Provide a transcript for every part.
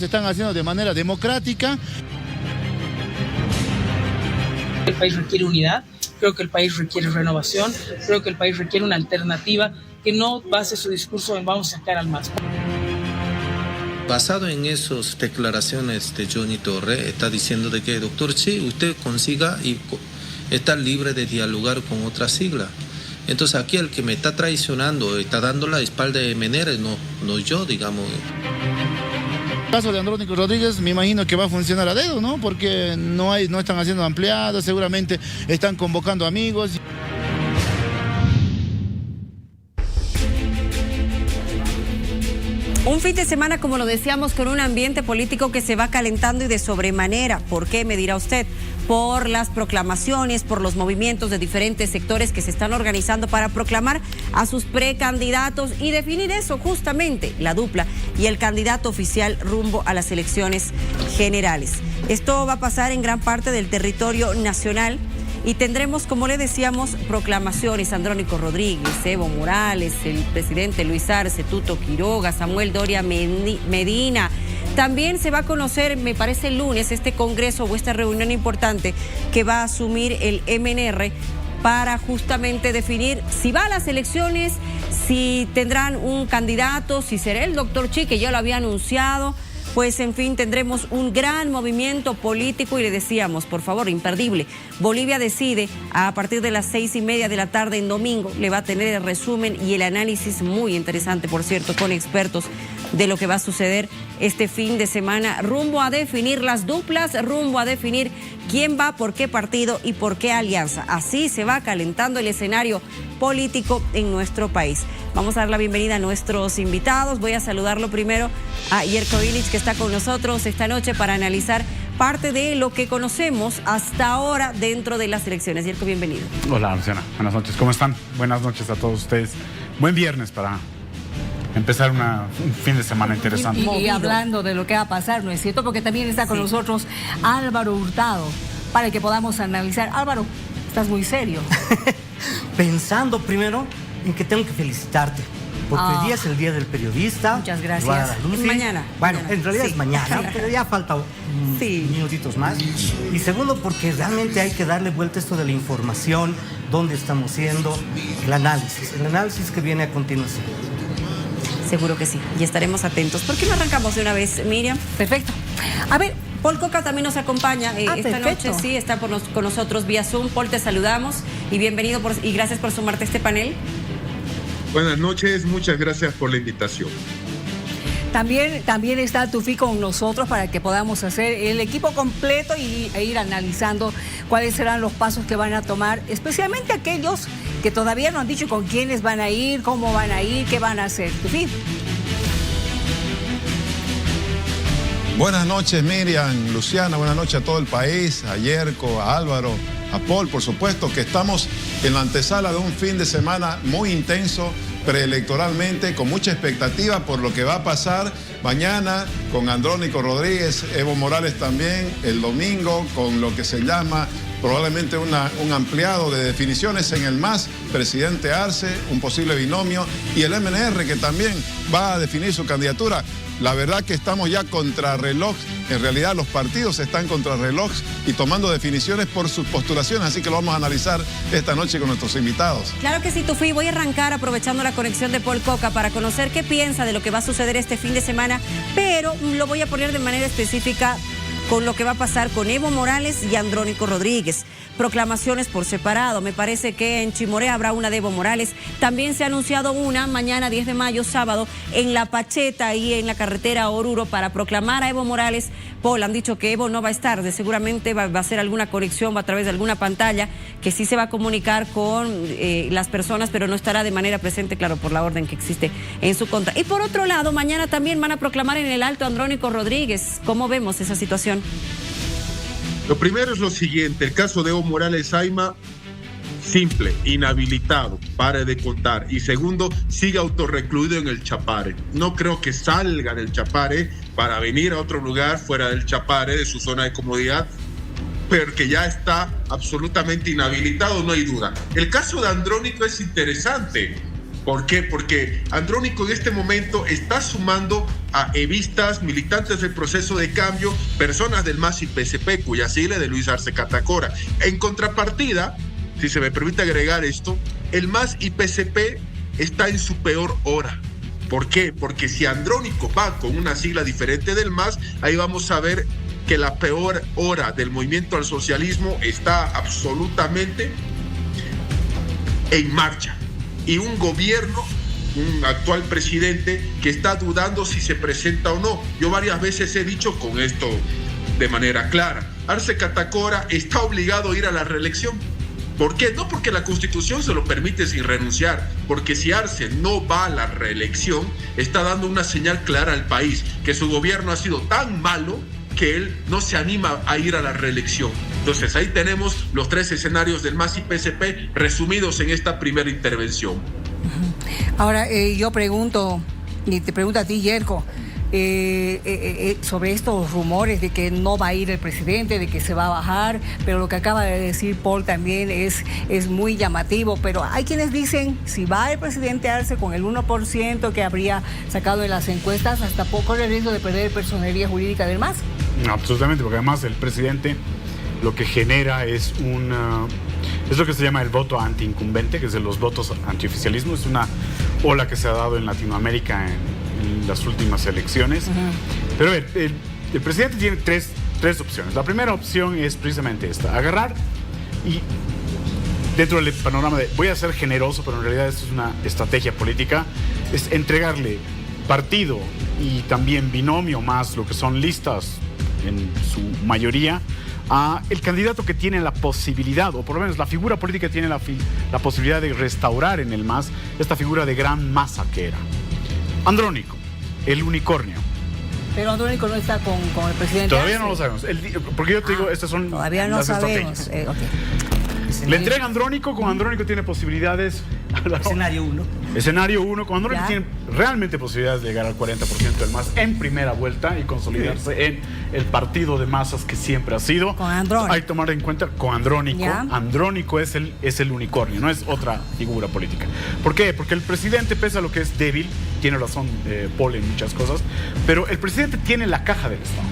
Se están haciendo de manera democrática. El país requiere unidad, creo que el país requiere renovación, creo que el país requiere una alternativa que no base su discurso en vamos a sacar al MAS. Basado en esas declaraciones de Johnny Torres, está diciendo de que, doctor, sí, usted consiga y está libre de dialogar con otra sigla. Entonces aquí el que me está traicionando, está dando la espalda de Menéndez, no yo, digamos. El caso de Andrónico Rodríguez me imagino que va a funcionar a dedo, ¿no? Porque no están haciendo ampliados, seguramente están convocando amigos. Un fin de semana, como lo decíamos, con un ambiente político que se va calentando y de sobremanera. ¿Por qué? Me dirá usted. Por las proclamaciones, por los movimientos de diferentes sectores que se están organizando para proclamar a sus precandidatos y definir eso justamente, la dupla y el candidato oficial rumbo a las elecciones generales. Esto va a pasar en gran parte del territorio nacional. Y tendremos, como le decíamos, proclamaciones: Andrónico Rodríguez, Evo Morales, el presidente Luis Arce, Tuto Quiroga, Samuel Doria Medina. También se va a conocer, me parece el lunes, este congreso o esta reunión importante que va a asumir el MNR para justamente definir si va a las elecciones, si tendrán un candidato, si será el doctor Chi, que ya lo había anunciado. Pues en fin, tendremos un gran movimiento político y le decíamos, por favor, imperdible. Bolivia Decide, a partir de las 6:30 de la tarde en domingo, le va a tener el resumen y el análisis muy interesante, por cierto, con expertos de lo que va a suceder este fin de semana, rumbo a definir las duplas, rumbo a definir quién va por qué partido y por qué alianza. Así se va calentando el escenario político en nuestro país. Vamos a dar la bienvenida a nuestros invitados. Voy a saludarlo primero a Jerko Vilic, que está con nosotros esta noche para analizar parte de lo que conocemos hasta ahora dentro de las elecciones. Jerko, bienvenido. Hola, Luciana. Buenas noches. ¿Cómo están? Buenas noches a todos ustedes. Buen viernes para empezar un fin de semana interesante. Y hablando de lo que va a pasar, ¿no es cierto? Porque también está con nosotros Álvaro Hurtado, para que podamos analizar. Álvaro, estás muy serio. Pensando primero en que tengo que felicitarte, porque hoy día es el Día del Periodista. Muchas gracias. Es mañana. Bueno, mañana. en realidad Sí. es mañana, pero ya falta minutitos más. Y segundo, porque realmente hay que darle vuelta a esto de la información, dónde estamos yendo, el análisis que viene a continuación. Seguro que sí, y estaremos atentos. ¿Por qué no arrancamos de una vez, Miriam? Perfecto. A ver, Paul Coca también nos acompaña esta noche, sí, está con nosotros vía Zoom. Paul, te saludamos y bienvenido y gracias por sumarte a este panel. Buenas noches, muchas gracias por la invitación. También está Tufi con nosotros para que podamos hacer el equipo completo e ir analizando cuáles serán los pasos que van a tomar, especialmente aquellos que todavía no han dicho con quiénes van a ir, cómo van a ir, qué van a hacer. Tufi. Buenas noches, Miriam, Luciana, buenas noches a todo el país, a Jerko, a Álvaro, a Paul, por supuesto, que estamos en la antesala de un fin de semana muy intenso preelectoralmente, con mucha expectativa por lo que va a pasar mañana con Andrónico Rodríguez, Evo Morales también, el domingo con lo que se llama probablemente un ampliado de definiciones en el MAS, presidente Arce, un posible binomio, y el MNR que también va a definir su candidatura. La verdad que estamos ya contrarreloj, en realidad los partidos están contrarreloj y tomando definiciones por sus postulaciones, así que lo vamos a analizar esta noche con nuestros invitados. Claro que sí, Tufi, voy a arrancar aprovechando la conexión de Paul Coca para conocer qué piensa de lo que va a suceder este fin de semana, pero lo voy a poner de manera específica con lo que va a pasar con Evo Morales y Andrónico Rodríguez. Proclamaciones por separado. Me parece que en Chimoré habrá una de Evo Morales. También se ha anunciado una mañana 10 de mayo, sábado, en La Pacheta y en la carretera Oruro para proclamar a Evo Morales. Paul, han dicho que Evo no va a estar, seguramente va a hacer alguna conexión a través de alguna pantalla, que sí se va a comunicar con las personas, pero no estará de manera presente, claro, por la orden que existe en su contra. Y por otro lado, mañana también van a proclamar en el Alto a Andrónico Rodríguez. ¿Cómo vemos esa situación? Lo primero es lo siguiente, el caso de Evo Morales Ayma, simple, inhabilitado, pare de contar. Y segundo, sigue autorrecluido en el Chapare. No creo que salga del Chapare para venir a otro lugar fuera del Chapare, de su zona de comodidad, pero que ya está absolutamente inhabilitado, no hay duda. El caso de Andrónico es interesante, ¿Por qué? Porque Andrónico en este momento está sumando a evistas, militantes del proceso de cambio, personas del MAS y PSP, cuya sigla es de Luis Arce Catacora. En contrapartida, si se me permite agregar esto, el MAS y PSP está en su peor hora. ¿Por qué? Porque si Andrónico va con una sigla diferente del MAS, ahí vamos a ver que la peor hora del movimiento al socialismo está absolutamente en marcha. Y un gobierno, un actual presidente que está dudando si se presenta o no. Yo varias veces he dicho con esto de manera clara, Arce Catacora está obligado a ir a la reelección. ¿Por qué? No porque la Constitución se lo permite sin renunciar, porque si Arce no va a la reelección, está dando una señal clara al país, que su gobierno ha sido tan malo que él no se anima a ir a la reelección. Entonces ahí tenemos los 3 escenarios del MAS y PSP resumidos en esta primera intervención. Ahora, yo pregunto, y te pregunto a ti, Yerko, sobre estos rumores de que no va a ir el presidente, de que se va a bajar, pero lo que acaba de decir Paul también es muy llamativo, pero hay quienes dicen, si va el presidente Arce con el 1% que habría sacado en las encuestas, hasta poco el riesgo de perder personería jurídica del MAS. Absolutamente, porque además el presidente lo que genera es lo que se llama el voto antiincumbente, que es de los votos antioficialismo. Es una ola que se ha dado en Latinoamérica en las últimas elecciones. Pero a ver, el presidente tiene tres opciones. La primera opción es precisamente esta: agarrar y, dentro del panorama de voy a ser generoso, pero en realidad esto es una estrategia política, es entregarle partido y también binomio más lo que son listas en su mayoría a el candidato que tiene la posibilidad, o por lo menos la figura política tiene la posibilidad de restaurar en el MAS esta figura de gran masa que era Andrónico, el unicornio. Pero Andrónico no está con el presidente. Todavía Arce. no lo sabemos. Porque yo te digo, estas son todavía no las sabemos. estrategias. Le entrega Andrónico, con Andrónico tiene posibilidades. Escenario 1. Escenario 1, con Andrónico tiene realmente posibilidades de llegar al 40% del MAS en primera vuelta y consolidarse en el partido de masas que siempre ha sido. Con Andrónico. Hay que tomar en cuenta con Andrónico. ¿Ya? Andrónico es el unicornio, no es otra figura política. ¿Por qué? Porque el presidente, pese a lo que es débil, tiene razón Paul en muchas cosas, pero el presidente tiene la caja del Estado.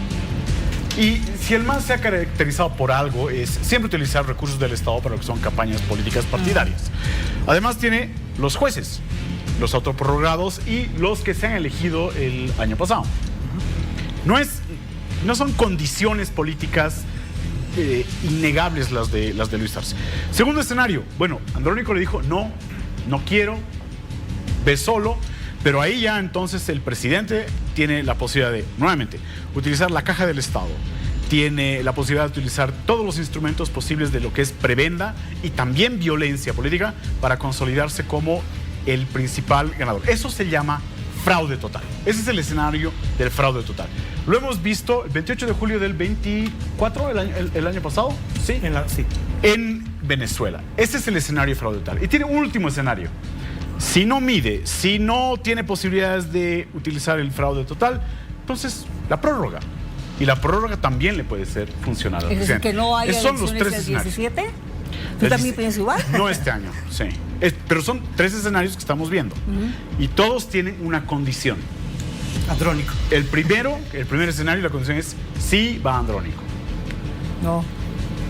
Y si el MAS se ha caracterizado por algo, es siempre utilizar recursos del Estado para lo que son campañas políticas partidarias. Además tiene los jueces, los autoprorrogados y los que se han elegido el año pasado. No son condiciones políticas innegables las de Luis Arce. Segundo escenario, bueno, Andrónico le dijo, no quiero, ve solo. Pero ahí ya entonces el presidente tiene la posibilidad de, nuevamente, utilizar la caja del Estado. Tiene la posibilidad de utilizar todos los instrumentos posibles de lo que es prebenda y también violencia política para consolidarse como el principal ganador. Eso se llama fraude total. Ese es el escenario del fraude total. Lo hemos visto el 28 de julio del 24, el año pasado, ¿sí? En Venezuela. Ese es el escenario de fraude total. Y tiene un último escenario. Si no mide, si no tiene posibilidades de utilizar el fraude total, entonces la prórroga. Y la prórroga también le puede ser funcional. Es decir, que no haya son los elecciones 3 del 17. ¿Tú también piensas igual? No este año, sí. Pero son 3 escenarios que estamos viendo. Y todos tienen una condición. Andrónico. El primer escenario, la condición es sí va Andrónico. No.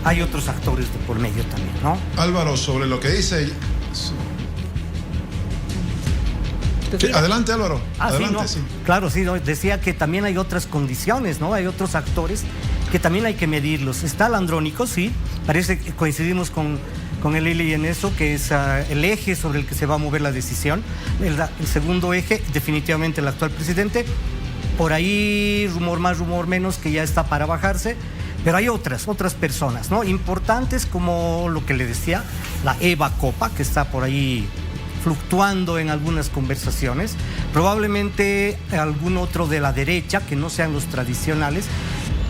Hay otros actores de por medio también, ¿no? Álvaro, sobre lo que dice... Adelante, Álvaro. Adelante, sí. Claro, sí, ¿no? Decía que también hay otras condiciones, ¿no? Hay otros actores que también hay que medirlos. Está el Andrónico, sí. Parece que coincidimos con el Lili en eso, que es el eje sobre el que se va a mover la decisión. El segundo eje, definitivamente el actual presidente. Por ahí, rumor más, rumor menos, que ya está para bajarse. Pero hay otras personas, ¿no? Importantes, como lo que le decía, la Eva Copa, que está por ahí fluctuando en algunas conversaciones, probablemente algún otro de la derecha que no sean los tradicionales,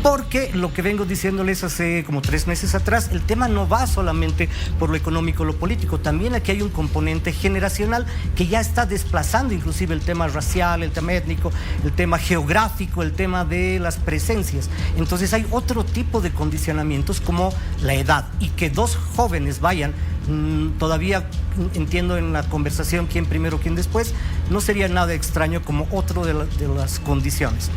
porque lo que vengo diciéndoles hace como 3 meses atrás, el tema no va solamente por lo económico, lo político, también aquí hay un componente generacional que ya está desplazando inclusive el tema racial, el tema étnico, el tema geográfico, el tema de las presencias. Entonces hay otro tipo de condicionamientos como la edad, y que 2 jóvenes vayan todavía entiendo en la conversación quién primero, quién después, no sería nada extraño como otro de las condiciones.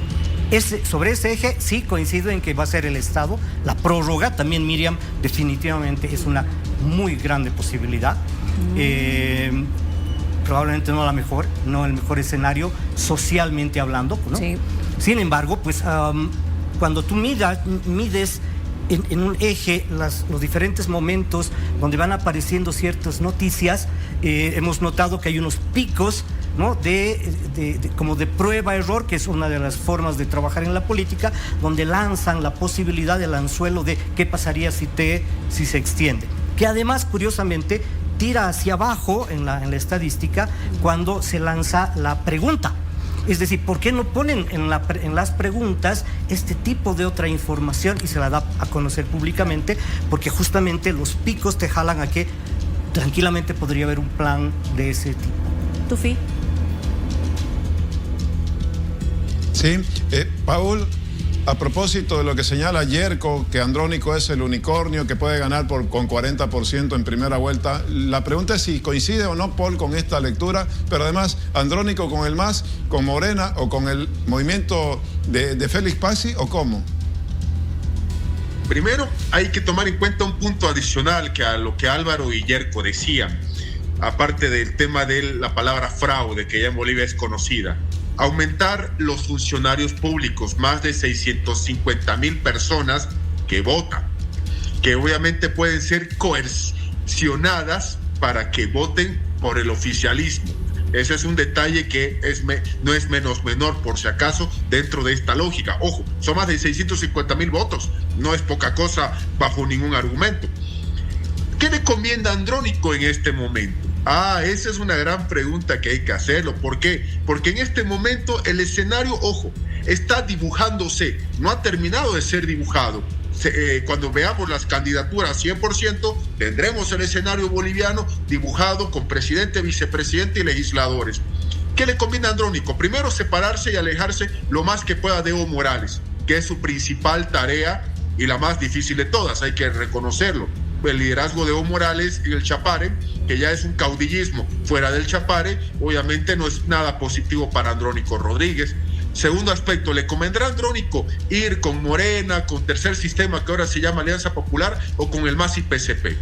Sobre ese eje sí coincido en que va a ser el Estado. La prórroga también, Miriam, definitivamente es una muy grande posibilidad. Probablemente no el mejor escenario socialmente hablando, ¿no? Sí. Sin embargo, pues cuando tú mides en un eje los diferentes momentos donde van apareciendo ciertas noticias, hemos notado que hay unos picos, ¿no? como de prueba-error, que es una de las formas de trabajar en la política, donde lanzan la posibilidad del anzuelo de qué pasaría si se extiende. Que además, curiosamente, tira hacia abajo en la estadística cuando se lanza la pregunta. Es decir, ¿por qué no ponen en las preguntas este tipo de otra información y se la da a conocer públicamente? Porque justamente los picos te jalan a que tranquilamente podría haber un plan de ese tipo. Tufi. Sí, Paul, a propósito de lo que señala Yerko, que Andrónico es el unicornio que puede ganar con 40% en primera vuelta, la pregunta es si coincide o no, Paul, con esta lectura, pero además Andrónico con el MAS, con Morena o con el movimiento de Félix Pazzi, ¿o cómo? Primero hay que tomar en cuenta un punto adicional que a lo que Álvaro y Yerko decían, aparte del tema de la palabra fraude, que ya en Bolivia es conocida. Aumentar los funcionarios públicos, más de 650,000 personas que votan, que obviamente pueden ser coercionadas para que voten por el oficialismo. Ese es un detalle que no es menos menor, por si acaso, dentro de esta lógica. Ojo, son más de 650,000 votos, no es poca cosa bajo ningún argumento. ¿Qué le conviene a Andrónico en este momento? Esa es una gran pregunta que hay que hacerlo. ¿Por qué? Porque en este momento el escenario, ojo, está dibujándose, no ha terminado de ser dibujado. Cuando veamos las candidaturas 100%, tendremos el escenario boliviano dibujado con presidente, vicepresidente y legisladores. ¿Qué le conviene a Andrónico? Primero, separarse y alejarse lo más que pueda de Evo Morales, que es su principal tarea y la más difícil de todas, hay que reconocerlo. El liderazgo de Evo Morales y el Chapare, que ya es un caudillismo fuera del Chapare, obviamente no es nada positivo para Andrónico Rodríguez. Segundo aspecto, ¿le convendrá a Andrónico ir con Morena, con Tercer Sistema, que ahora se llama Alianza Popular, o con el MAS y PSP?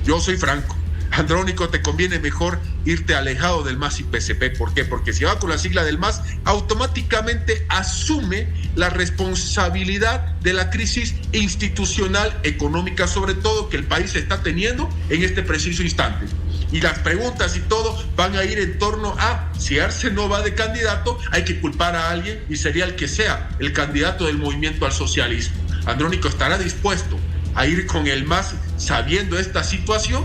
Yo soy franco, Andrónico, te conviene mejor irte alejado del MAS y PSP. ¿Por qué? Porque si va con la sigla del MAS, automáticamente asume la responsabilidad de la crisis institucional, económica sobre todo, que el país está teniendo en este preciso instante. Y las preguntas y todo van a ir en torno a si Arce no va de candidato, hay que culpar a alguien y sería el que sea el candidato del movimiento al socialismo. Andrónico estará dispuesto a ir con el MAS sabiendo esta situación.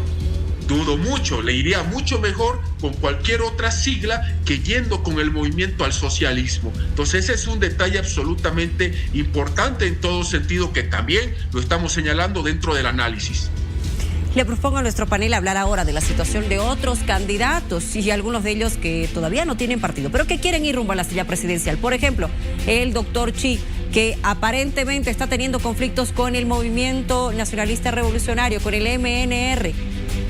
Dudo mucho, le iría mucho mejor con cualquier otra sigla que yendo con el movimiento al socialismo. Entonces ese es un detalle absolutamente importante en todo sentido que también lo estamos señalando dentro del análisis. Le propongo a nuestro panel hablar ahora de la situación de otros candidatos y algunos de ellos que todavía no tienen partido, pero que quieren ir rumbo a la silla presidencial. Por ejemplo, el doctor Chi, que aparentemente está teniendo conflictos con el Movimiento Nacionalista Revolucionario, con el MNR.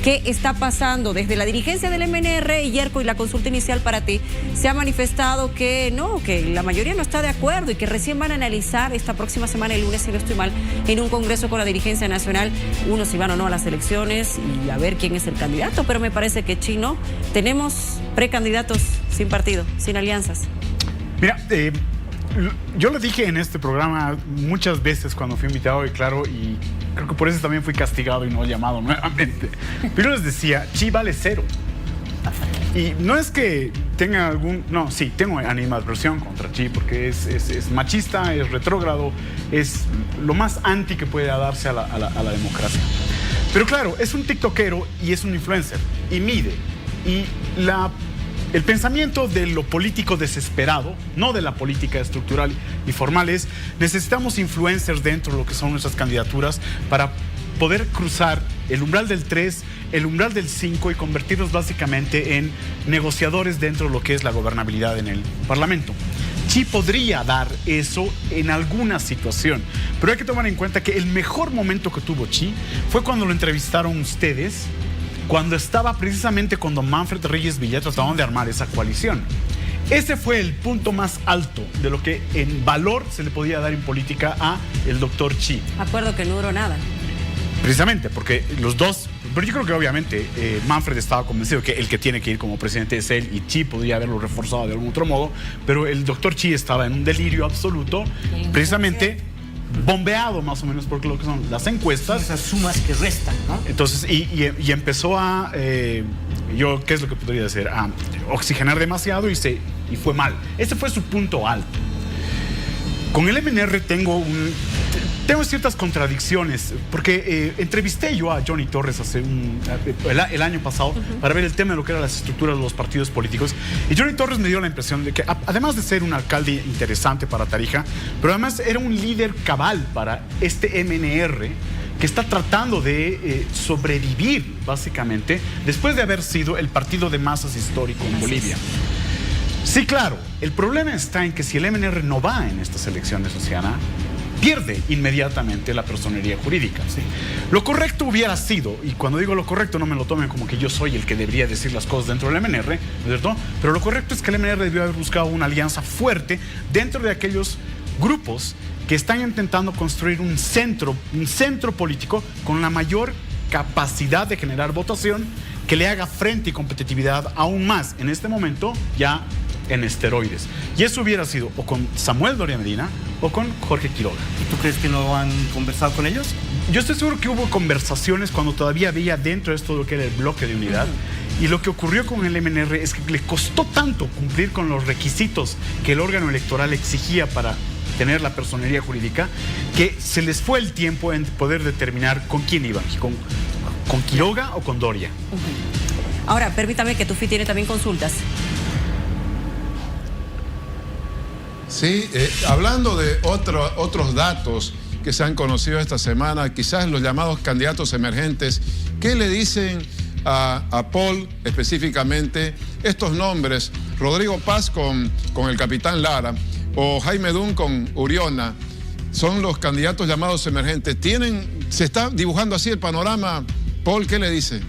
¿Qué está pasando? Desde la dirigencia del MNR, Yerko, y la consulta inicial para ti, se ha manifestado que no, que la mayoría no está de acuerdo y que recién van a analizar esta próxima semana, el lunes, si no estoy mal, en un congreso con la dirigencia nacional, si van o no a las elecciones y a ver quién es el candidato, pero me parece que Chino, tenemos precandidatos sin partido, sin alianzas. Mira, yo lo dije en este programa muchas veces cuando fui invitado, y claro, y creo que por eso también fui castigado y no llamado nuevamente. Pero les decía, Chi vale 0. Y no es que tenga algún... No, sí, tengo animadversión contra Chi porque es machista, es retrógrado, es lo más anti que puede darse a la democracia. Pero claro, es un tiktokero y es un influencer y mide. Y el pensamiento de lo político desesperado, no de la política estructural y formal, es necesitamos influencers dentro de lo que son nuestras candidaturas para poder cruzar el umbral del 3, el umbral del 5 y convertirnos básicamente en negociadores dentro de lo que es la gobernabilidad en el Parlamento. Chi podría dar eso en alguna situación, pero hay que tomar en cuenta que el mejor momento que tuvo Chi fue cuando lo entrevistaron ustedes cuando estaba precisamente cuando Manfred Reyes Villa trataban de armar esa coalición. Ese fue el punto más alto de lo que en valor se le podía dar en política a el doctor Chi. Acuerdo que no duró nada. Precisamente, porque los dos, pero yo creo que obviamente Manfred estaba convencido que el que tiene que ir como presidente es él y Chi podría haberlo reforzado de algún otro modo, pero el doctor Chi estaba en un delirio absoluto, precisamente bombeado más o menos por lo que son las encuestas. Esas sumas que restan, ¿no? Entonces, y empezó a, ¿qué es lo que podría decir? A oxigenar demasiado y fue mal. Ese fue su punto alto. Con el MNR tengo ciertas contradicciones, porque entrevisté yo a Johnny Torres el año pasado para ver el tema de lo que eran las estructuras de los partidos políticos, y Johnny Torres me dio la impresión de que además de ser un alcalde interesante para Tarija, pero además era un líder cabal para este MNR que está tratando de sobrevivir básicamente después de haber sido el partido de masas histórico en Bolivia. Sí, claro, el problema está en que si el MNR no va en estas elecciones, Luciana, pierde inmediatamente la personería jurídica. ¿Sí? Lo correcto hubiera sido, y cuando digo lo correcto no me lo tomen como que yo soy el que debería decir las cosas dentro del MNR, ¿no es cierto? Pero lo correcto es que el MNR debió haber buscado una alianza fuerte dentro de aquellos grupos que están intentando construir un centro político con la mayor capacidad de generar votación que le haga frente y competitividad aún más en este momento ya en esteroides. Y eso hubiera sido o con Samuel Doria Medina o con Jorge Quiroga. ¿Y tú crees que no han conversado con ellos? Yo estoy seguro que hubo conversaciones cuando todavía había dentro de esto lo que era el bloque de unidad. Y lo que ocurrió con el MNR es que le costó tanto cumplir con los requisitos que el órgano electoral exigía para tener la personería jurídica, que se les fue el tiempo en poder determinar con quién iban, con Quiroga o con Doria. Ahora, permítame que Tufi tiene también consultas. Sí, hablando de otros datos que se han conocido esta semana, quizás los llamados candidatos emergentes, ¿qué le dicen a Paul específicamente estos nombres? Rodrigo Paz con el capitán Lara o Jaime Dun con Uriona, son los candidatos llamados emergentes. ¿Se está dibujando así el panorama? Paul, ¿qué le dice?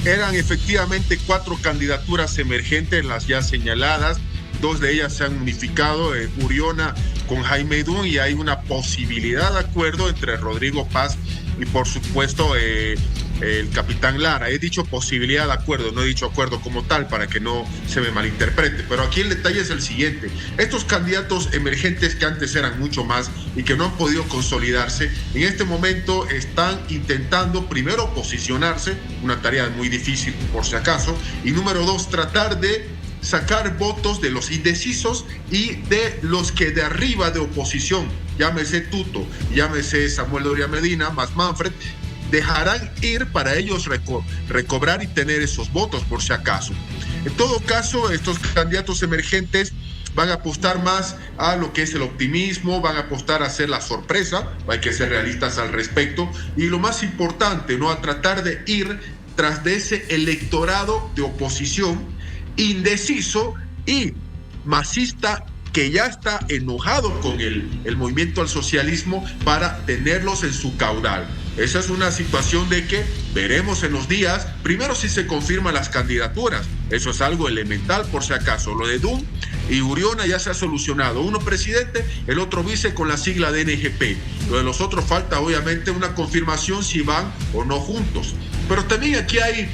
Eran efectivamente 4 candidaturas emergentes las ya señaladas. 2 de ellas se han unificado, Uriona con Jaime Dun, y hay una posibilidad de acuerdo entre Rodrigo Paz y por supuesto el capitán Lara. He dicho posibilidad de acuerdo, no he dicho acuerdo como tal para que no se me malinterprete, pero aquí el detalle es el siguiente: estos candidatos emergentes que antes eran mucho más y que no han podido consolidarse, en este momento están intentando primero posicionarse, una tarea muy difícil por si acaso, y número 2, tratar de sacar votos de los indecisos y de los que de arriba de oposición, llámese Tuto, llámese Samuel Doria Medina, más Manfred, dejarán ir para ellos recobrar y tener esos votos por si acaso. En todo caso, estos candidatos emergentes van a apostar más a lo que es el optimismo, van a apostar a hacer la sorpresa, hay que ser realistas al respecto, y lo más importante, ¿no?, a tratar de ir tras de ese electorado de oposición indeciso y masista que ya está enojado con el movimiento al socialismo, para tenerlos en su caudal. Esa es una situación de que veremos en los días, primero si se confirman las candidaturas, eso es algo elemental por si acaso. Lo de Dun y Uriona ya se ha solucionado, uno presidente, el otro vice con la sigla de NGP. Lo de los otros falta obviamente una confirmación si van o no juntos. Pero también aquí hay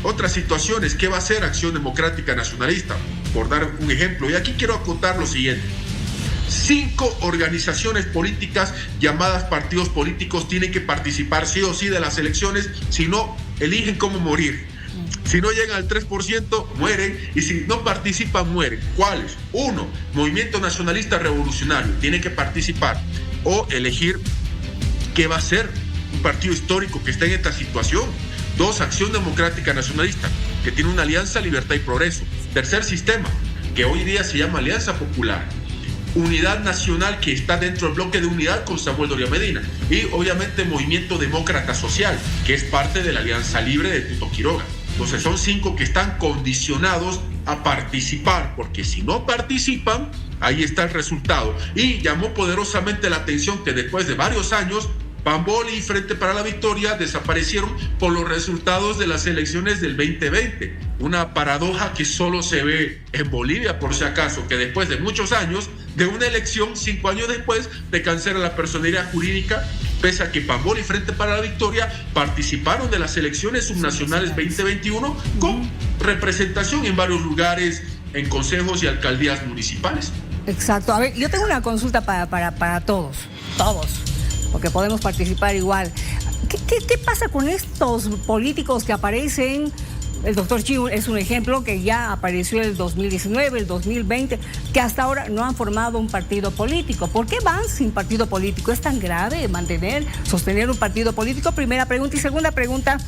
otras situaciones. ¿Qué va a hacer Acción Democrática Nacionalista? Por dar un ejemplo, y aquí quiero acotar lo siguiente: 5 organizaciones políticas llamadas partidos políticos tienen que participar sí o sí de las elecciones, si no, eligen cómo morir. Si no llegan al 3%, mueren, y si no participan, mueren. ¿Cuáles? 1, Movimiento Nacionalista Revolucionario, tiene que participar o elegir qué va a ser un partido histórico que está en esta situación. 2, Acción Democrática Nacionalista, que tiene una alianza Libertad y Progreso. Tercer sistema, que hoy día se llama Alianza Popular. Unidad Nacional, que está dentro del bloque de unidad con Samuel Doria Medina. Y obviamente Movimiento Demócrata Social, que es parte de la Alianza Libre de Tuto Quiroga. Entonces son 5 que están condicionados a participar, porque si no participan, ahí está el resultado. Y llamó poderosamente la atención que después de varios años Pambol y Frente para la Victoria desaparecieron por los resultados de las elecciones del 2020. Una paradoja que solo se ve en Bolivia, por si acaso, que después de muchos años de una elección, 5 años después, te cancela la personería jurídica, pese a que Pambol y Frente para la Victoria participaron de las elecciones subnacionales 2021 con representación en varios lugares, en consejos y alcaldías municipales. Exacto. A ver, yo tengo una consulta para todos, porque podemos participar igual. ¿Qué pasa con estos políticos que aparecen? El doctor Chiu es un ejemplo que ya apareció el 2019, el 2020, que hasta ahora no han formado un partido político. ¿Por qué van sin partido político? ¿Es tan grave sostener un partido político? Primera pregunta. Y segunda pregunta,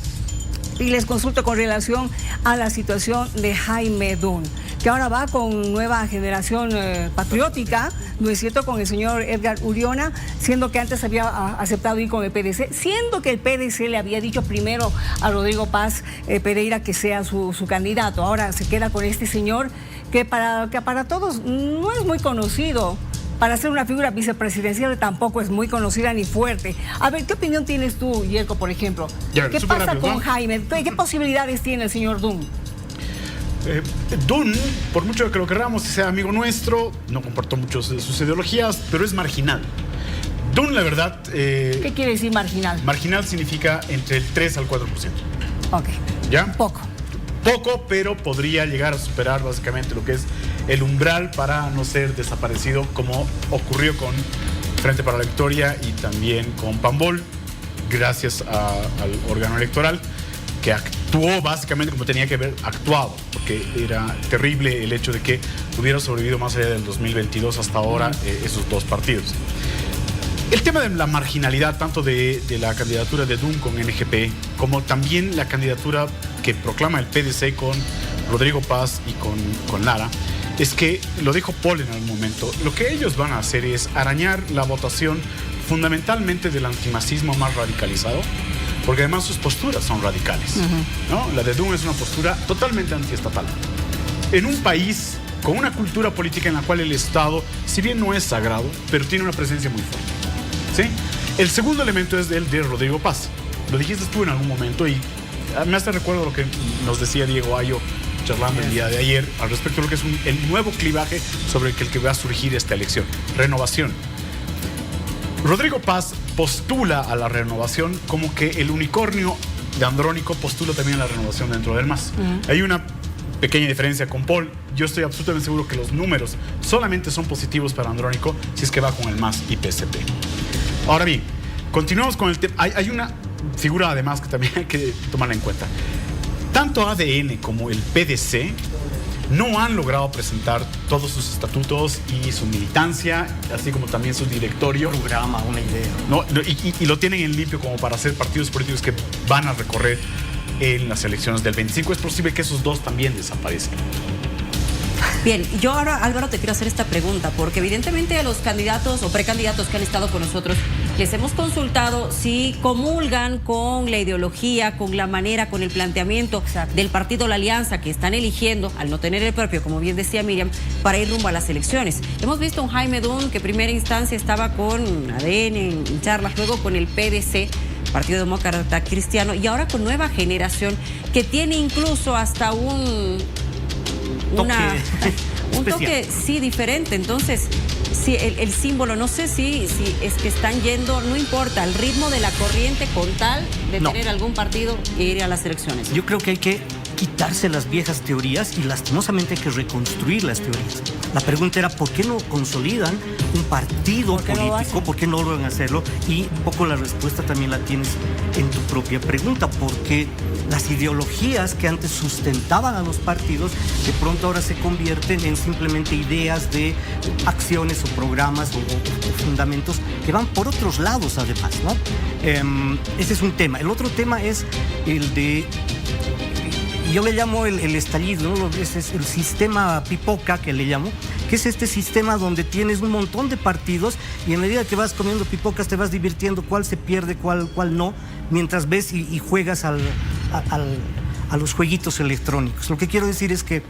y les consulto con relación a la situación de Jaime Dunn, que ahora va con nueva generación patriótica, ¿no es cierto?, con el señor Edgar Uriona, siendo que antes había aceptado ir con el PDC, siendo que el PDC le había dicho primero a Rodrigo Paz Pereira que sea su candidato. Ahora se queda con este señor que para todos no es muy conocido. Para ser una figura vicepresidencial tampoco es muy conocida ni fuerte. A ver, ¿qué opinión tienes tú, Yerko, por ejemplo? ¿Qué pasa con Jaime? ¿Qué posibilidades tiene el señor Dunn? Dunn, por mucho que lo queramos, sea amigo nuestro, no comparto mucho de sus ideologías, pero es marginal. Dunn, la verdad... ¿Qué quiere decir marginal? Marginal significa entre el 3 al 4%. Ok. ¿Ya? Poco, pero podría llegar a superar básicamente lo que es el umbral para no ser desaparecido, como ocurrió con Frente para la Victoria y también con Pambol, gracias al órgano electoral, que actuó básicamente como tenía que haber actuado, porque era terrible el hecho de que hubiera sobrevivido más allá del 2022 hasta ahora esos dos partidos. El tema de la marginalidad, tanto de la candidatura de Dunn con NGP, como también la candidatura que proclama el PDC con Rodrigo Paz y con Lara, es que, lo dijo Paul en algún momento, lo que ellos van a hacer es arañar la votación fundamentalmente del antimasismo más radicalizado, porque además sus posturas son radicales, ¿no? La de Dunn es una postura totalmente antiestatal. En un país con una cultura política en la cual el Estado, si bien no es sagrado, pero tiene una presencia muy fuerte, ¿sí? El segundo elemento es el de Rodrigo Paz. Lo dijiste tú en algún momento y me hace recuerdo lo que nos decía Diego Ayo charlando el día de ayer al respecto de lo que es el nuevo clivaje sobre el que va a surgir esta elección. Renovación. Rodrigo Paz postula a la renovación como que el unicornio de Andrónico postula también a la renovación dentro del MAS. Hay una pequeña diferencia con Paul. Yo estoy absolutamente seguro que los números solamente son positivos para Andrónico si es que va con el MAS y PSP. Ahora bien, continuamos con el tema. Hay una figura además que también hay que tomarla en cuenta. Tanto ADN como el PDC no han logrado presentar todos sus estatutos y su militancia, así como también su directorio. Un programa, una idea. No, y lo tienen en limpio como para ser partidos políticos que van a recorrer en las elecciones del 25. Es posible que esos dos también desaparezcan. Bien, yo ahora, Álvaro, te quiero hacer esta pregunta, porque evidentemente a los candidatos o precandidatos que han estado con nosotros, les hemos consultado si comulgan con la ideología, con la manera, con el planteamiento del partido La Alianza que están eligiendo, al no tener el propio, como bien decía Miriam, para ir rumbo a las elecciones. Hemos visto a un Jaime Dunn que en primera instancia estaba con ADN en charlas, luego con el PDC, Partido Demócrata Cristiano, y ahora con Nueva Generación, que tiene incluso hasta un toque sí diferente. Entonces, sí, el símbolo, no sé si es que están yendo, no importa, al ritmo de la corriente con tal de tener algún partido e ir a las elecciones. Yo creo que hay que quitarse las viejas teorías y lastimosamente hay que reconstruir las teorías. La pregunta era ¿por qué no consolidan un partido político? ¿Por qué no logran hacerlo? Y un poco la respuesta también la tienes en tu propia pregunta, porque las ideologías que antes sustentaban a los partidos de pronto ahora se convierten en simplemente ideas de acciones o programas o fundamentos que van por otros lados además, ¿no? Ese es un tema. El otro tema es el de... Yo le llamo el estallido, ¿no? Es el sistema pipoca que le llamo, que es este sistema donde tienes un montón de partidos y en medida que vas comiendo pipocas te vas divirtiendo cuál se pierde, cuál no, mientras ves y juegas a los jueguitos electrónicos. Lo que quiero decir es que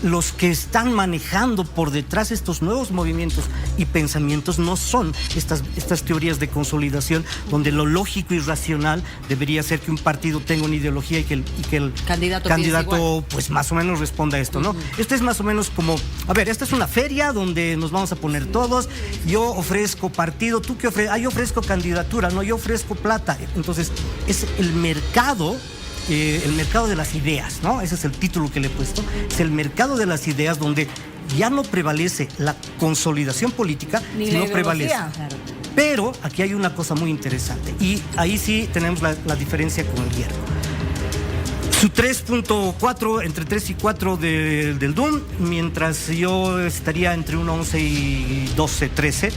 los que están manejando por detrás estos nuevos movimientos y pensamientos no son estas teorías de consolidación donde lo lógico y racional debería ser que un partido tenga una ideología y que el candidato pues más o menos responda a esto, ¿no? Esto es más o menos como, a ver, esta es una feria donde nos vamos a poner todos, yo ofrezco partido, ¿tú qué ofreces? Yo ofrezco candidatura, no, yo ofrezco plata. Entonces es el mercado de las ideas, ¿no? Ese es el título que le he puesto. Es el mercado de las ideas donde ya no prevalece la consolidación política, sino prevalece. Claro. Pero aquí hay una cosa muy interesante y ahí sí tenemos la diferencia con el hierro. Su 3.4, entre 3 y 4 del DUM, mientras yo estaría entre un 11 y 12, 13.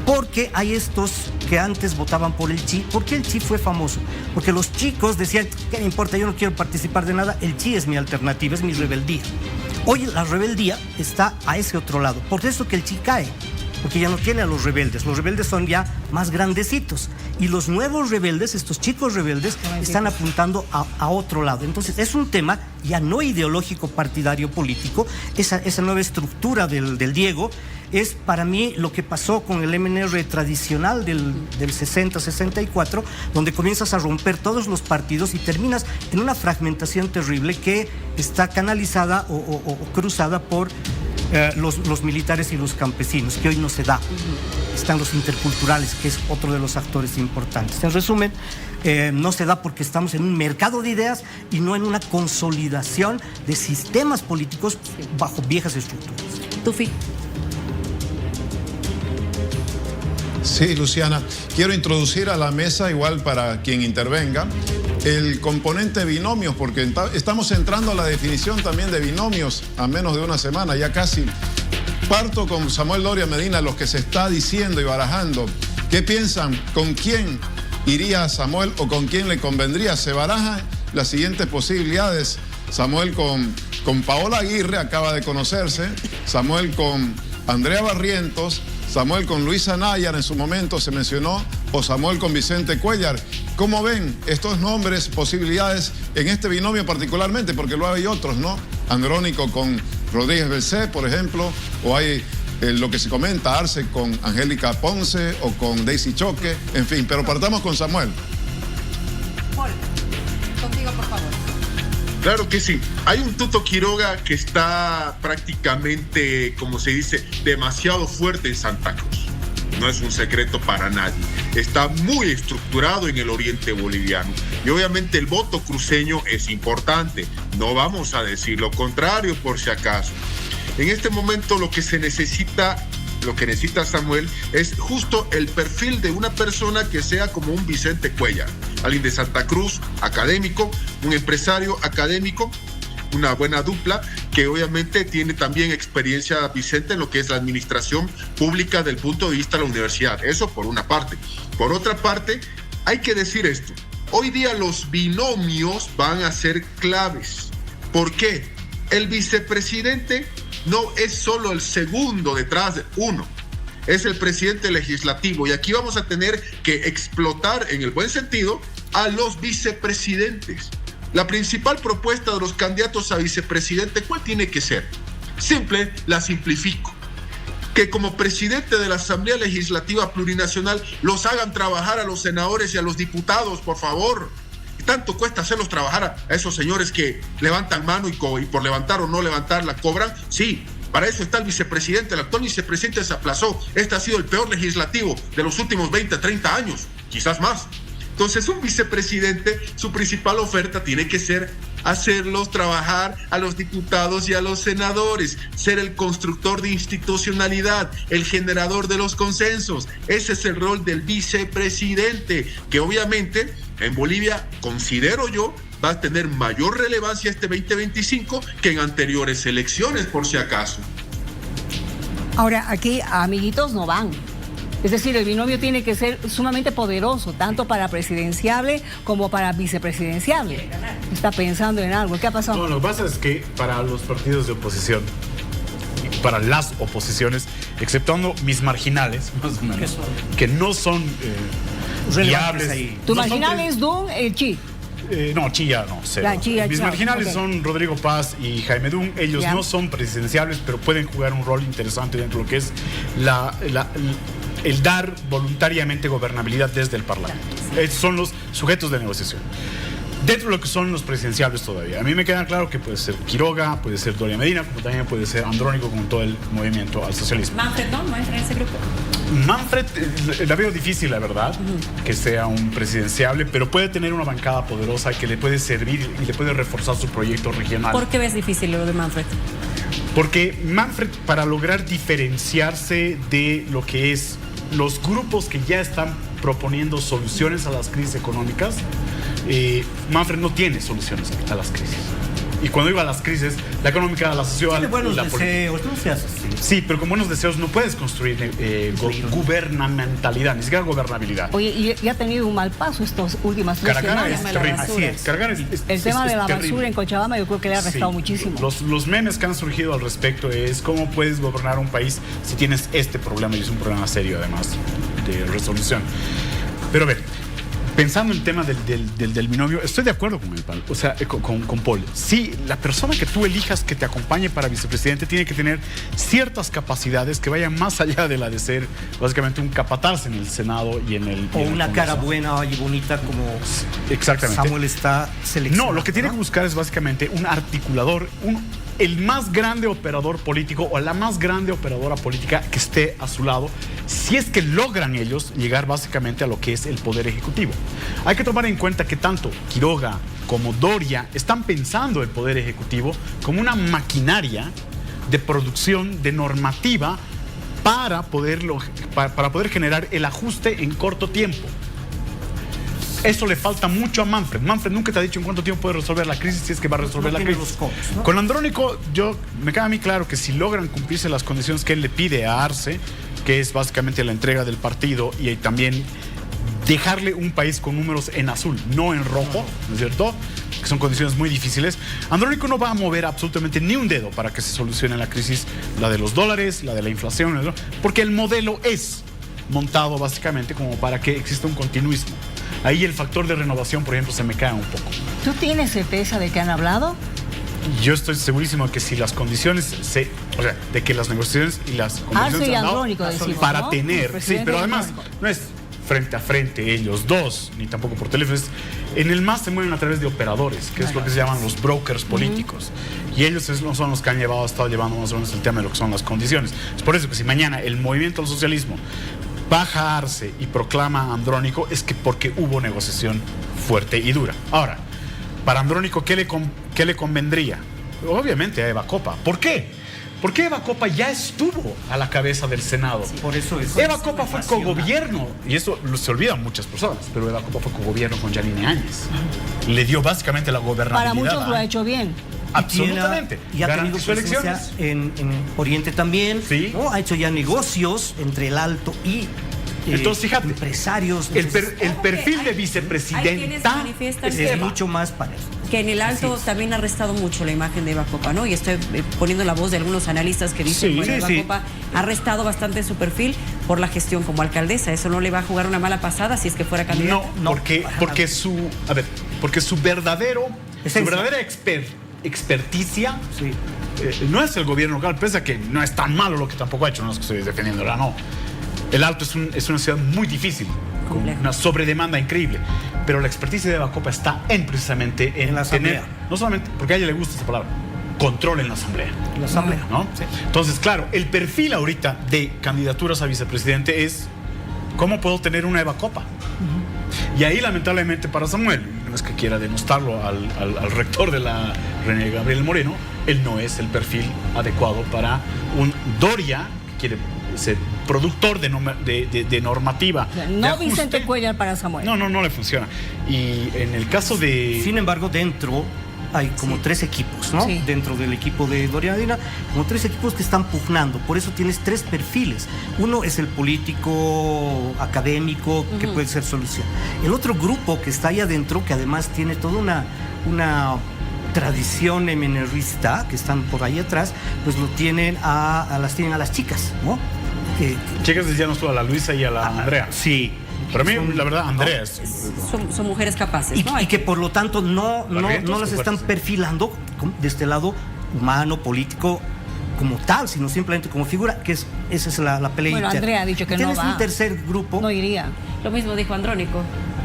Porque hay estos que antes votaban por el Chi. ¿Por qué el Chi fue famoso? Porque los chicos decían, ¿qué me importa? Yo no quiero participar de nada. El Chi es mi alternativa, es mi rebeldía. Hoy la rebeldía está a ese otro lado. Por eso que el Chi cae. Porque ya no tiene a los rebeldes. Los rebeldes son ya más grandecitos. Y los nuevos rebeldes, estos chicos rebeldes, están apuntando a otro lado. Entonces es un tema ya no ideológico, partidario, político. Esa nueva estructura del Diego es para mí lo que pasó con el MNR tradicional del 60-64, donde comienzas a romper todos los partidos y terminas en una fragmentación terrible que está canalizada o cruzada por los militares y los campesinos, que hoy no se da. Están los interculturales, que es otro de los actores importantes. En resumen, no se da porque estamos en un mercado de ideas y no en una consolidación de sistemas políticos bajo viejas estructuras. Tufi. Sí, Luciana, quiero introducir a la mesa, igual para quien intervenga, el componente binomios, porque estamos entrando a la definición también de binomios a menos de una semana, ya casi. Parto con Samuel Doria Medina, lo que se está diciendo y barajando. ¿Qué piensan? ¿Con quién iría Samuel o con quién le convendría? Se barajan las siguientes posibilidades. Samuel con Paola Aguirre, acaba de conocerse. Samuel con Andrea Barrientos. Samuel con Luisa Nayar, en su momento se mencionó, o Samuel con Vicente Cuellar. ¿Cómo ven estos nombres, posibilidades en este binomio particularmente? Porque luego hay otros, ¿no? Andrónico con Rodríguez Belcé, por ejemplo, o hay lo que se comenta, Arce con Angélica Ponce o con Daisy Choque, en fin, pero partamos con Samuel. Paul, contigo, por favor. Claro que sí. Hay un Tuto Quiroga que está prácticamente, como se dice, demasiado fuerte en Santa Cruz. No es un secreto para nadie. Está muy estructurado en el oriente boliviano. Y obviamente el voto cruceño es importante. No vamos a decir lo contrario por si acaso. En este momento lo que necesita Samuel es justo el perfil de una persona que sea como un Vicente Cuellar, alguien de Santa Cruz, académico, un empresario académico, una buena dupla, que obviamente tiene también experiencia Vicente en lo que es la administración pública del punto de vista de la universidad. Eso por una parte. Por otra parte, hay que decir esto. Hoy día los binomios van a ser claves. ¿Por qué? El vicepresidente no es solo el segundo detrás de uno, es el presidente legislativo y aquí vamos a tener que explotar en el buen sentido a los vicepresidentes. La principal propuesta de los candidatos a vicepresidente, ¿cuál tiene que ser? Simple, la simplifico. Que como presidente de la Asamblea Legislativa Plurinacional los hagan trabajar a los senadores y a los diputados, por favor. Tanto cuesta hacerlos trabajar a esos señores que levantan mano y por levantar o no levantar la cobran. Sí, para eso está el vicepresidente. El actual vicepresidente se aplazó. Este ha sido el peor legislativo de los últimos 20, 30 años, quizás más. Entonces, un vicepresidente, su principal oferta tiene que ser hacerlos trabajar a los diputados y a los senadores, ser el constructor de institucionalidad, el generador de los consensos. Ese es el rol del vicepresidente, que obviamente en Bolivia, considero yo, va a tener mayor relevancia este 2025 que en anteriores elecciones, por si acaso. Ahora, aquí amiguitos no van. Es decir, el binomio tiene que ser sumamente poderoso, tanto para presidenciable como para vicepresidenciable. Está pensando en algo. ¿Qué ha pasado? No, lo que pasa es que para los partidos de oposición, para las oposiciones, exceptuando mis marginales, más o menos, que no son viables ahí. Tu marginal es DUN, el Chi. No, Chilla no, cero. Mis marginales son Rodrigo Paz y Jaime Dum. Ellos no son presidenciables, pero pueden jugar un rol interesante dentro de lo que es el dar voluntariamente gobernabilidad desde el Parlamento. Esos son los sujetos de negociación. Dentro de lo que son los presidenciables todavía. A mí me queda claro que puede ser Quiroga, puede ser Doria Medina, como también puede ser Andrónico con todo el movimiento al socialismo. Manfred no entra en ese grupo. Manfred, la veo difícil, la verdad, que sea un presidenciable, pero puede tener una bancada poderosa que le puede servir y le puede reforzar su proyecto regional. ¿Por qué ves difícil lo de Manfred? Porque Manfred, para lograr diferenciarse de lo que es los grupos que ya están proponiendo soluciones a las crisis económicas, Manfred no tiene soluciones a las crisis. Y cuando digo a las crisis, la económica, la social, tiene buenos la deseos, no seas así. Sí, pero con buenos deseos no puedes construir gubernamentalidad, ni siquiera gobernabilidad. Oye, y ha tenido un mal paso estas últimas 3 Caracana semanas. es terrible. Así es. Caracana El tema de la terrible. basura en Cochabamba yo creo que le ha restado muchísimo. Los memes que han surgido al respecto es cómo puedes gobernar un país si tienes este problema, y es un problema serio además de resolución. Pero a ver, pensando en el tema del binomio, estoy de acuerdo con con Paul. Sí, la persona que tú elijas que te acompañe para vicepresidente tiene que tener ciertas capacidades que vayan más allá de la de ser básicamente un capataz en el Senado y en el... O una cara buena y bonita como exactamente. Samuel está seleccionando. No, lo que tiene que buscar es básicamente un articulador, el más grande operador político o la más grande operadora política que esté a su lado, si es que logran ellos llegar básicamente a lo que es el poder ejecutivo. Hay que tomar en cuenta que tanto Quiroga como Doria están pensando el poder ejecutivo como una maquinaria de producción, de normativa para poder generar el ajuste en corto tiempo. Eso le falta mucho a Manfred. Manfred nunca te ha dicho en cuánto tiempo puede resolver la crisis, si es que va a resolver la crisis. ¿No? Con Andrónico, me queda a mí claro que si logran cumplirse las condiciones que él le pide a Arce, que es básicamente la entrega del partido y también dejarle un país con números en azul, no en rojo, ¿no es cierto? Que son condiciones muy difíciles. Andrónico no va a mover absolutamente ni un dedo para que se solucione la crisis, la de los dólares, la de la inflación, ¿no? Porque el modelo es montado básicamente como para que exista un continuismo. Ahí el factor de renovación, por ejemplo, se me cae un poco. ¿Tú tienes certeza de que han hablado? Yo estoy segurísimo de que si las condiciones de que las negociaciones y las condiciones Arce y Andrónico decimos, para ¿no? tener, sí, pero además no es frente a frente ellos dos, ni tampoco por teléfono. En el MAS se mueven a través de operadores, que es lo que se llaman los brokers políticos. Y ellos son los que han estado llevando más o menos el tema de lo que son las condiciones. Es por eso que si mañana el movimiento al socialismo baja a Arce y proclama a Andrónico, es que porque hubo negociación fuerte y dura. Ahora, para Andrónico, ¿qué le convendría? Obviamente a Eva Copa. ¿Por qué? Porque Eva Copa ya estuvo a la cabeza del Senado. Sí, por eso es. Eva Copa fue cogobierno, y eso se olvidan muchas personas, pero Eva Copa fue cogobierno con Yanine Áñez. Le dio básicamente la gobernabilidad. Para muchos lo ha hecho bien. Absolutamente. Y ha tenido presencia en Oriente también. Sí. ¿No? Ha hecho ya negocios entre el Alto y entonces, fíjate, empresarios. El perfil de vicepresidenta es mucho más para eso. Que en el Alto también ha restado mucho la imagen de Eva Copa, ¿no? Y estoy poniendo la voz de algunos analistas que dicen que Eva Copa ha restado bastante su perfil por la gestión como alcaldesa. Eso no le va a jugar una mala pasada si es que fuera candidata. No, porque su verdadera experticia no es el gobierno local, pese a que no es tan malo lo que tampoco ha hecho, no es que estoy defendiendo, no. El Alto es una ciudad muy difícil, con una sobredemanda increíble, pero la experticia de Eva Copa está precisamente en la asamblea. tener, no solamente porque a ella le gusta esa palabra, control en la asamblea. La asamblea, ¿no? Sí. Entonces, claro, el perfil ahorita de candidaturas a vicepresidente es ¿cómo puedo tener una Eva Copa? Y ahí, lamentablemente, para Samuel, no es que quiera denostarlo al rector de la René Gabriel Moreno, él no es el perfil adecuado para un Doria que quiere ser productor de normativa. No Vicente Cuellar para Samuel. No le funciona. Y en el caso de... Sin embargo, dentro hay como 3 equipos, ¿no? Sí. Dentro del equipo de Doria Medina, como 3 equipos que están pugnando. Por eso tienes 3 perfiles. Uno es el político académico, que puede ser solución. El otro grupo que está ahí adentro, que además tiene toda una tradición emenerista, que están por ahí atrás, pues lo tienen a las chicas, ¿no? Chicas decíamos tú, a la Luisa y a la Andrea. Sí, Para mí, la verdad, Andrés. Son mujeres capaces, ¿no? Y que por lo tanto no las están perfilando de este lado humano, político, como tal, sino simplemente como figura, que esa es la pelea. Bueno, Andrea ha dicho que no va. Tienes un tercer grupo. No iría. Lo mismo dijo Andrónico.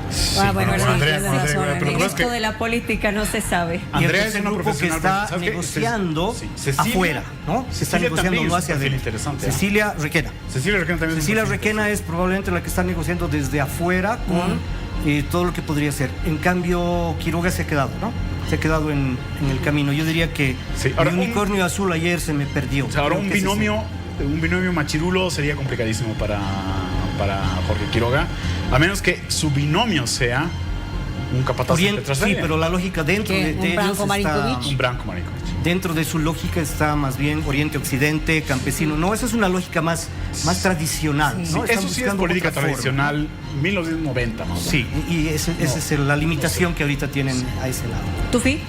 Sí, bueno, pero Andrea, tienes razón, pero en es esto que de la política no se sabe. Andrea y es el una grupo que profesional, está ¿sabes qué? negociando Cecilia, afuera, ¿no? Se está Cecilia negociando también no es hacia un perfil adentro. interesante, Cecilia Requena. Cecilia Requena también es un Cecilia perfil Requena es probablemente la que está negociando desde afuera con todo lo que podría ser. En cambio, Quiroga se ha quedado, ¿no? Se ha quedado en el camino. Yo diría que Sí, ahora el unicornio azul ayer se me perdió. O sea, ahora Creo un que ese es binomio machirulo sería complicadísimo para Jorge Quiroga, a menos que su binomio sea un capataz de sí, Petrasenia. pero la lógica dentro ¿Qué? de ¿Un ellos Branko Marinkovic? Un Branko Marinkovic. dentro de su lógica está más bien Oriente-Occidente, campesino. No, esa es una lógica más tradicional. Sí. ¿no? Sí, Están eso sí es buscando política otra forma. tradicional, 1990 más o menos. Sí, y esa es la limitación que ahorita tienen a ese lado. ¿Tufi?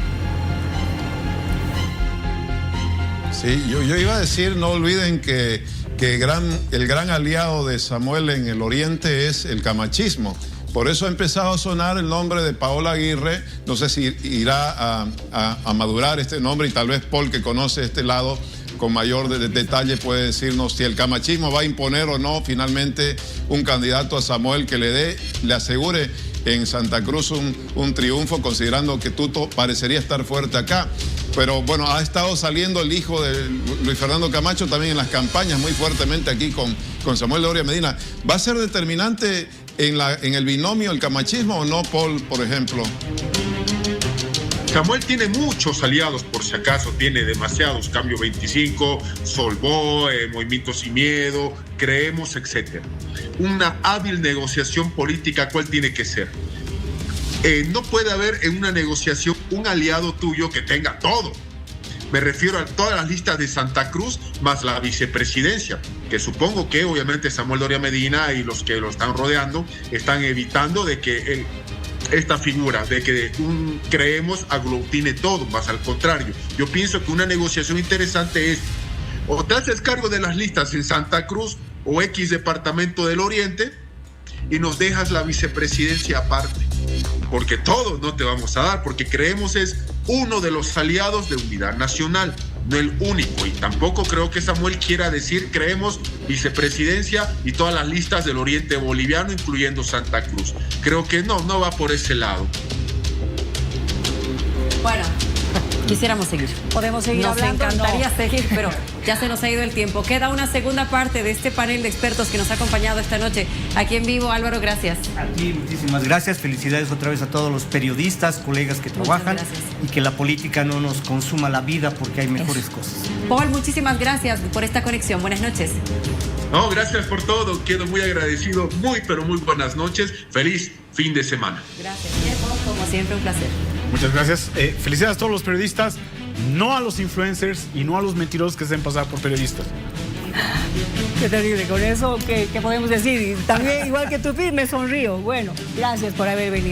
Sí, yo iba a decir, no olviden que el gran aliado de Samuel en el Oriente es el camachismo. Por eso ha empezado a sonar el nombre de Paola Aguirre. No sé si irá a madurar este nombre, y tal vez Paul, que conoce este lado con mayor detalle, puede decirnos si el camachismo va a imponer o no finalmente un candidato a Samuel que le asegure en Santa Cruz un triunfo, considerando que Tuto parecería estar fuerte acá. Pero bueno, ha estado saliendo el hijo de Luis Fernando Camacho también en las campañas muy fuertemente aquí con Samuel Doria Medina. ¿Va a ser determinante en el binomio el camachismo o no, Paul, por ejemplo? Samuel tiene muchos aliados, por si acaso, tiene demasiados. Cambio 25, Solvó, Movimiento Sin Miedo, Creemos, etc. Una hábil negociación política, ¿cuál tiene que ser? No puede haber en una negociación un aliado tuyo que tenga todo. Me refiero a todas las listas de Santa Cruz más la vicepresidencia, que supongo que obviamente Samuel Doria Medina y los que lo están rodeando están evitando de que esta figura de que Creemos aglutine todo, más al contrario. Yo pienso que una negociación interesante es o te haces cargo de las listas en Santa Cruz o X departamento del Oriente y nos dejas la vicepresidencia aparte, porque todo no te vamos a dar, porque Creemos es uno de los aliados de Unidad Nacional, no el único, y tampoco creo que Samuel quiera decir Creemos vicepresidencia y todas las listas del Oriente Boliviano, incluyendo Santa Cruz. Creo que no va por ese lado. Bueno, quisiéramos seguir. ¿Podemos seguir Nos hablando? encantaría No. seguir, pero ya se nos ha ido el tiempo. Queda una segunda parte de este panel de expertos que nos ha acompañado esta noche aquí en vivo. Álvaro, gracias. Aquí, muchísimas gracias. Felicidades otra vez a todos los periodistas, colegas que trabajan, gracias. y que la política no nos consuma la vida, porque hay mejores cosas. Paul, muchísimas gracias por esta conexión. Buenas noches. No, gracias por todo, quedo muy agradecido, pero muy buenas noches, feliz fin de semana. Gracias, como siempre, un placer. Muchas gracias. Felicidades a todos los periodistas, no a los influencers y no a los mentirosos que se hacen pasar por periodistas. Qué terrible. Con eso, ¿qué podemos decir? Y también, igual que tú, me sonrío. Bueno, gracias por haber venido.